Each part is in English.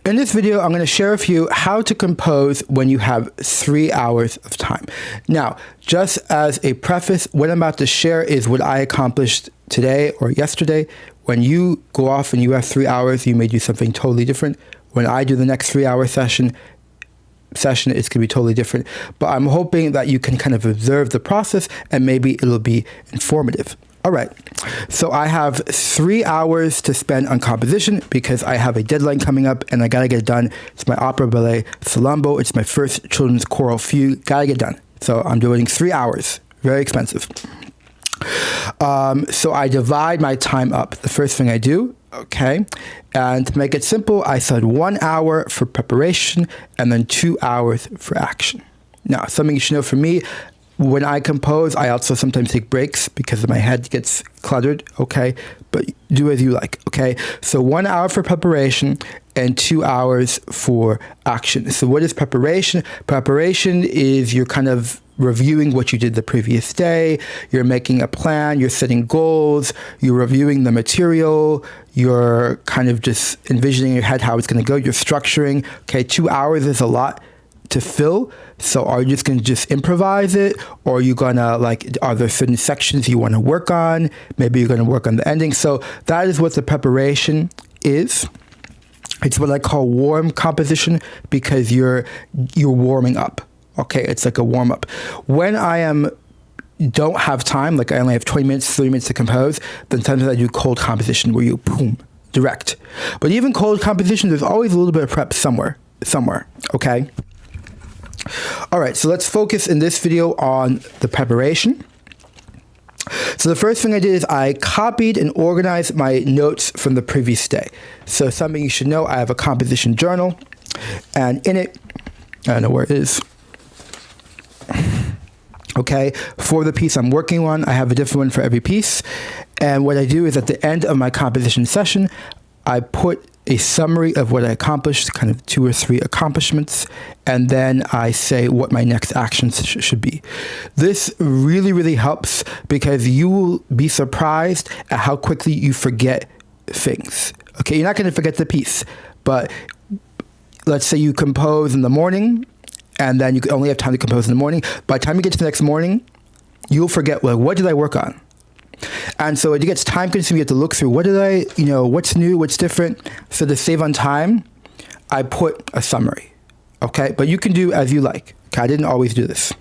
In this video, I'm going to share with you how to compose when you have 3 hours of time. Now, just as a preface, what I'm about to share is what I accomplished today or yesterday. When you go off and you have 3 hours, you may do something totally different. When I do the next 3-hour session, it's going to be totally different. But I'm hoping that you can kind of observe the process and maybe it'll be informative. All right, so I have 3 hours to spend on composition because I have a deadline coming up and I gotta get it done. It's my opera ballet Salambo. It's my first children's choral fugue. Gotta get done. So I'm doing 3 hours. Very expensive. So I divide my time up. The first thing I do, okay, and to make it simple, I said 1 hour for preparation and then 2 hours for action. Now, something you should know for me, when I compose, I also sometimes take breaks because my head gets cluttered, okay? But do as you like, okay? So 1 hour for preparation and 2 hours for action. So what is preparation? Preparation is you're kind of reviewing what you did the previous day. You're making a plan. You're setting goals. You're reviewing the material. You're kind of just envisioning in your head how it's going to go. You're structuring. Okay, 2 hours is a lot to fill. So are you just going to just improvise it, or are you going to are there certain sections you want to work on? Maybe you're going to work on the ending. So that is what the preparation is. It's what I call warm composition because you're warming up. Okay, it's like a warm up. When don't have time, like I only have 20 minutes, 30 minutes to compose, then sometimes I do cold composition where you boom, direct. But even cold composition, there's always a little bit of prep somewhere, okay? All right, so let's focus in this video on the preparation. So the first thing I did is I copied and organized my notes from the previous day. So something you should know, I have a composition journal, and in it, I don't know where it is. Okay, for the piece I'm working on, I have a different one for every piece. And what I do is at the end of my composition session, I put a summary of what I accomplished, kind of 2 or 3 accomplishments, and then I say what my next actions should be. This really, really helps because you will be surprised at how quickly you forget things. Okay, you're not going to forget the piece, but let's say you compose in the morning, and then you only have time to compose in the morning. By the time you get to the next morning, you'll forget, well, what did I work on? And so it gets time consuming. You have to look through, what's new, what's different. So to save on time, I put a summary, okay? But you can do as you like. Okay, I didn't always do this.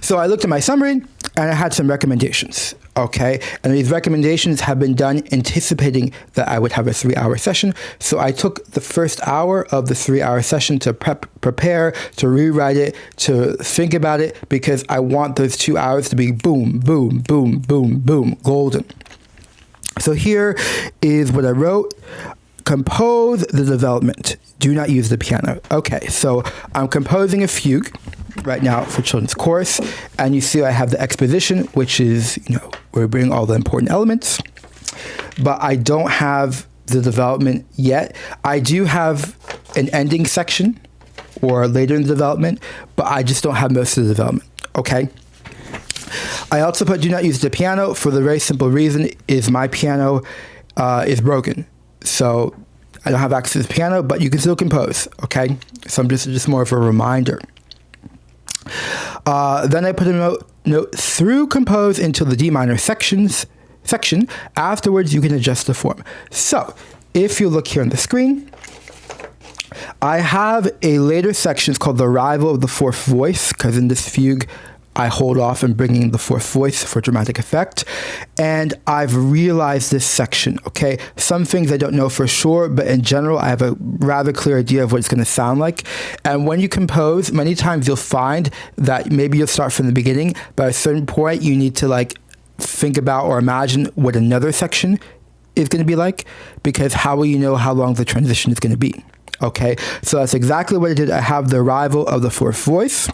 So I looked at my summary and I had some recommendations, okay? And these recommendations have been done anticipating that I would have a 3-hour session. So I took the first hour of the 3-hour session to prepare, to rewrite it, to think about it, because I want those 2 hours to be boom, boom, boom, boom, boom, golden. So here is what I wrote. Compose the development. Do not use the piano. Okay, so I'm composing a fugue right now for children's chorus, and you see I have the exposition, which is, where we bring all the important elements, but I don't have the development yet. I do have an ending section or later in the development, but I just don't have most of the development, okay? I also put do not use the piano for the very simple reason is my piano is broken. So I don't have access to the piano, but you can still compose, okay? So I'm just more of a reminder. Then I put a note through compose until the D minor section. Afterwards, you can adjust the form. So if you look here on the screen, I have a later section. It's called the arrival of the fourth voice, because in this fugue, I hold off on bringing the fourth voice for dramatic effect. And I've realized this section, okay? Some things I don't know for sure, but in general, I have a rather clear idea of what it's going to sound like. And when you compose, many times you'll find that maybe you'll start from the beginning, but at a certain point, you need to think about or imagine what another section is going to be like, because how will you know how long the transition is going to be? Okay, so that's exactly what I did. I have the arrival of the fourth voice.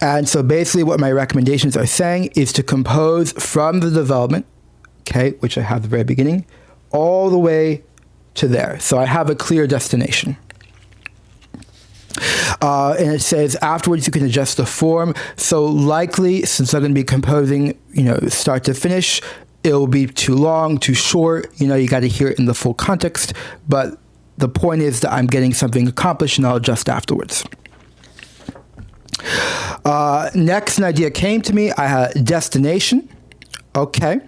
And so basically what my recommendations are saying is to compose from the development, okay, which I have at the very beginning, all the way to there. So I have a clear destination. And it says afterwards you can adjust the form. So likely, since I'm going to be composing, start to finish, it'll be too long, too short. You got to hear it in the full context. But the point is that I'm getting something accomplished, and I'll adjust afterwards. Next, an idea came to me. I had destination. Okay.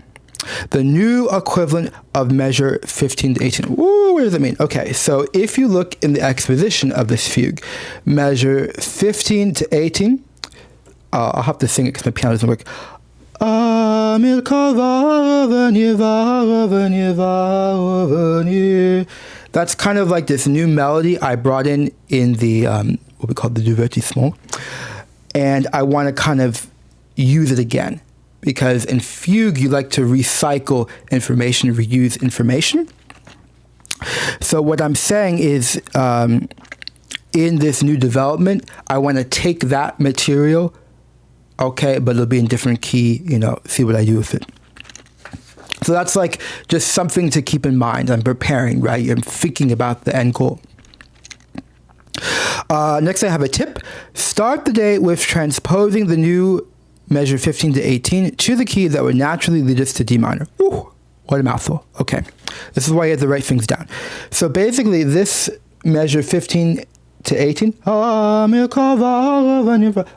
The new equivalent of measure 15 to 18. Ooh, what does it mean? Okay, so if you look in the exposition of this fugue, measure 15 to 18, I'll have to sing it because my piano doesn't work. That's kind of like this new melody I brought in the, what we call the divertissement. And I want to kind of use it again. Because in fugue, you like to recycle information, reuse information. So what I'm saying is, in this new development, I want to take that material, okay, but it'll be in different key, see what I do with it. So that's like just something to keep in mind. I'm preparing, right? I'm thinking about the end goal. Next, I have a tip. Start the day with transposing the new measure 15 to 18 to the key that would naturally lead us to D minor. Ooh, what a mouthful. Okay. This is why you have to write things down. So basically, this measure 15 to 18,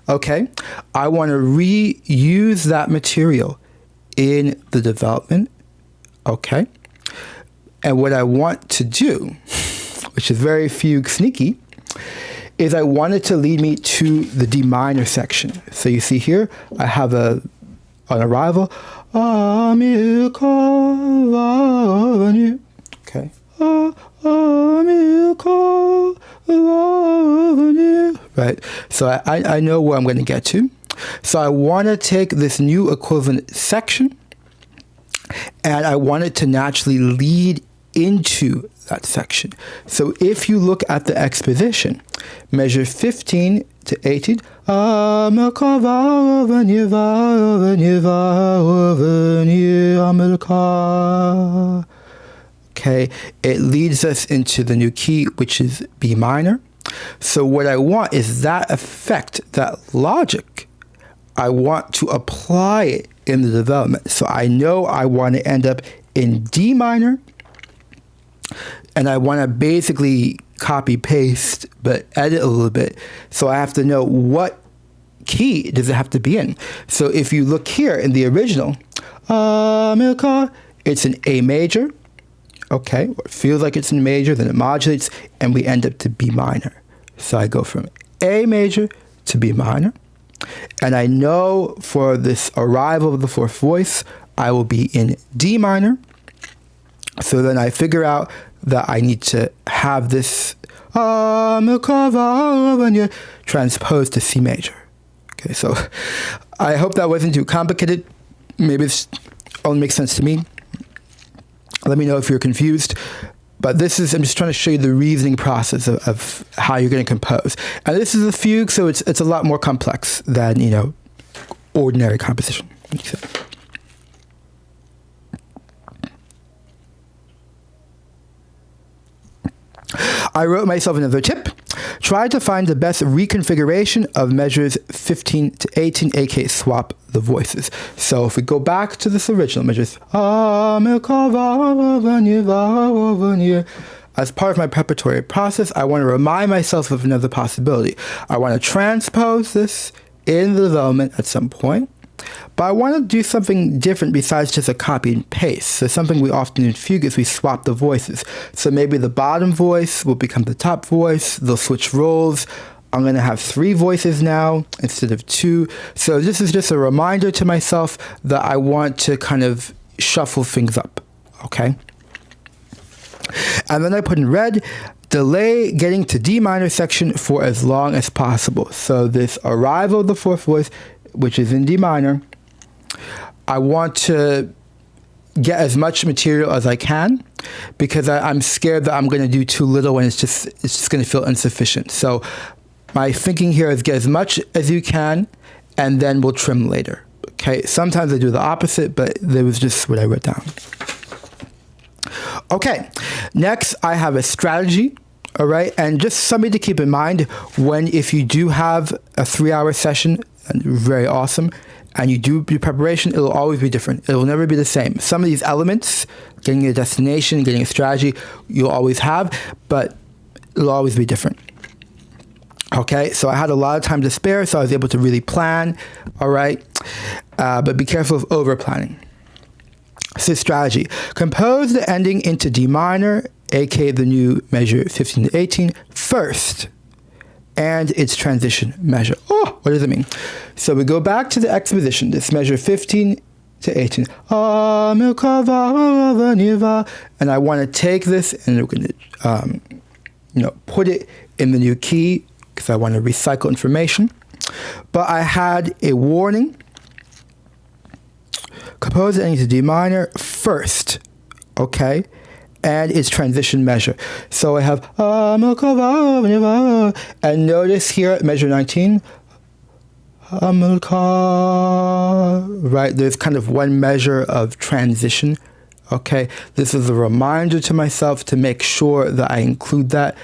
okay, I want to reuse that material in the development, okay? And what I want to do, which is very fugue sneaky, is I want it to lead me to the D minor section. So you see here, I have an arrival. Okay. Right. So I know where I'm going to get to. So I want to take this new equivalent section, and I want it to naturally lead into that section. So if you look at the exposition, measure 15 to 18, okay, it leads us into the new key, which is B minor. So what I want is that effect, that logic, I want to apply it in the development. So I know I want to end up in D minor, and I want to basically copy paste, but edit a little bit. So I have to know what key does it have to be in. So if you look here in the original, it's an A major. Okay, it feels like it's in major, then it modulates, and we end up to B minor. So I go from A major to B minor. And I know for this arrival of the fourth voice, I will be in D minor. So then I figure out that I need to have this transposed to C major. Okay, so I hope that wasn't too complicated. Maybe this only makes sense to me. Let me know if you're confused. But this is, I'm just trying to show you the reasoning process of how you're going to compose. And this is a fugue, so it's a lot more complex than, ordinary composition. I wrote myself another tip. Try to find the best reconfiguration of measures 15 to 18, aka swap the voices. So if we go back to this original measures, as part of my preparatory process, I want to remind myself of another possibility. I want to transpose this in the development at some point, but I want to do something different besides just a copy and paste. So something we often do in fugue is we swap the voices. So maybe the bottom voice will become the top voice. They'll switch roles. I'm going to have 3 voices now instead of 2. So this is just a reminder to myself that I want to kind of shuffle things up. Okay? And then I put in red, delay getting to D minor section for as long as possible. So this arrival of the fourth voice, which is in D minor, I want to get as much material as I can because I'm scared that I'm going to do too little and it's just going to feel insufficient. So my thinking here is get as much as you can and then we'll trim later. Okay, sometimes I do the opposite, but that was just what I wrote down. Okay, next I have a strategy. All right, and just something to keep in mind if you do have a 3-hour session, very awesome, and you do your preparation, it'll always be different. It will never be the same. Some of these elements, getting a destination, getting a strategy, you'll always have, but it'll always be different. Okay, so I had a lot of time to spare, so I was able to really plan, all right? But be careful of over-planning. So strategy. Compose the ending into D minor, aka the new measure 15 to 18, first, and its transition measure. Oh, what does it mean? So we go back to the exposition, this measure 15 to 18. And I want to take this and we're going to, put it in the new key because I want to recycle information. But I had a warning. Compose the ending to D minor first, okay? And its transition measure. So I have, and notice here at measure 19, right? There's kind of one measure of transition, okay? This is a reminder to myself to make sure that I include that.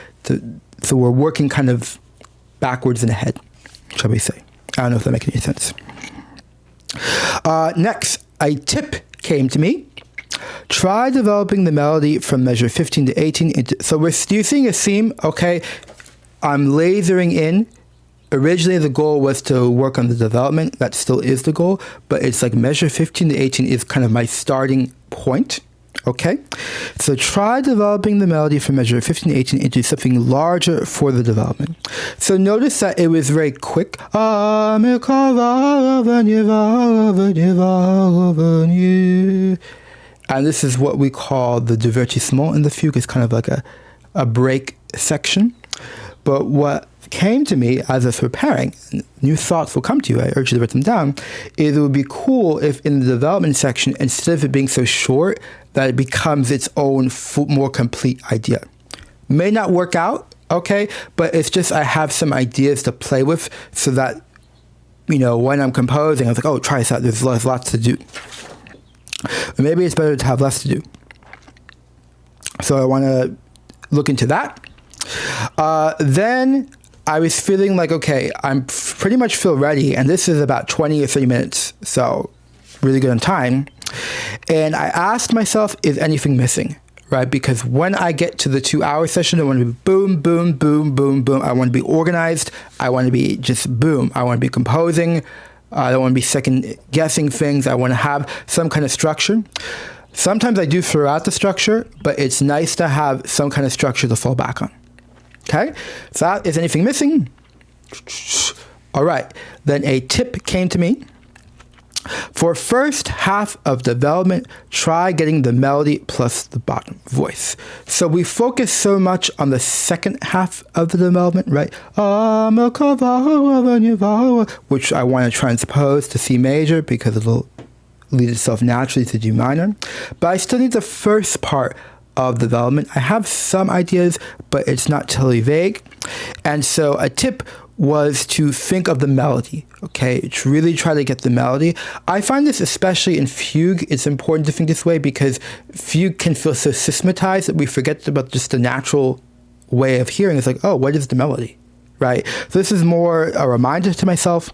So we're working kind of backwards and ahead, shall we say. I don't know if that makes any sense. Next, a tip came to me. Try developing the melody from measure 15 to 18. So we're seeing a theme, okay? I'm lasering in. Originally, the goal was to work on the development. That still is the goal. But it's like measure 15 to 18 is kind of my starting point, okay? So try developing the melody from measure 15 to 18 into something larger for the development. So notice that it was very quick. And this is what we call the divertissement in the fugue. It's kind of like a break section. But what came to me as I was preparing, new thoughts will come to you, I urge you to write them down, is it would be cool if in the development section, instead of it being so short, that it becomes its own more complete idea. May not work out, okay, but it's just I have some ideas to play with so that, when I'm composing, I was like, oh, try this out, there's lots to do. Or maybe it's better to have less to do. So I want to look into that. Then I was feeling like, okay, I'm pretty much feel ready, and this is about 20 or 30 minutes, so really good on time. And I asked myself, is anything missing, right? Because when I get to the 2-hour session, I want to be boom, boom, boom, boom, boom. I want to be organized. I want to be just boom. I want to be composing. I don't want to be second guessing things. I want to have some kind of structure. Sometimes I do throw out the structure, but it's nice to have some kind of structure to fall back on. Okay, so is anything missing? All right, then a tip came to me. For first half of development, try getting the melody plus the bottom voice. So we focus so much on the second half of the development, right? Which I want to transpose to C major because it'll lead itself naturally to D minor. But I still need the first part of development. I have some ideas, but it's not totally vague. And so a tip was to think of the melody, okay? To really try to get the melody. I find this especially in fugue, it's important to think this way because fugue can feel so systematized that we forget about just the natural way of hearing. It's like, oh, what is the melody, right? So this is more a reminder to myself.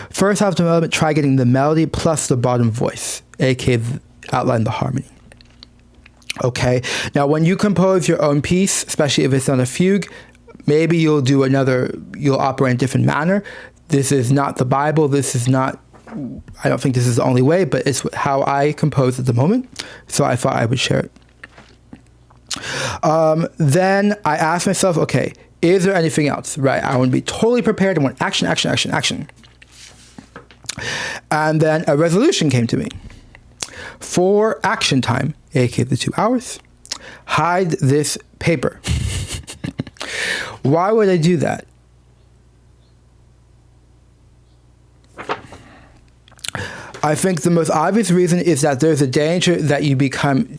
First half development, try getting the melody plus the bottom voice, aka outline the harmony. Okay, now when you compose your own piece, especially if it's on a fugue, maybe you'll operate in a different manner. This is not the Bible. I don't think this is the only way, but it's how I compose at the moment. So I thought I would share it. Then I asked myself, okay, is there anything else? Right, I want to be totally prepared. I want action, action, action, action. And then a resolution came to me. For action time, aka the 2 hours, hide this paper. Why would I do that? I think the most obvious reason is that there's a danger that you become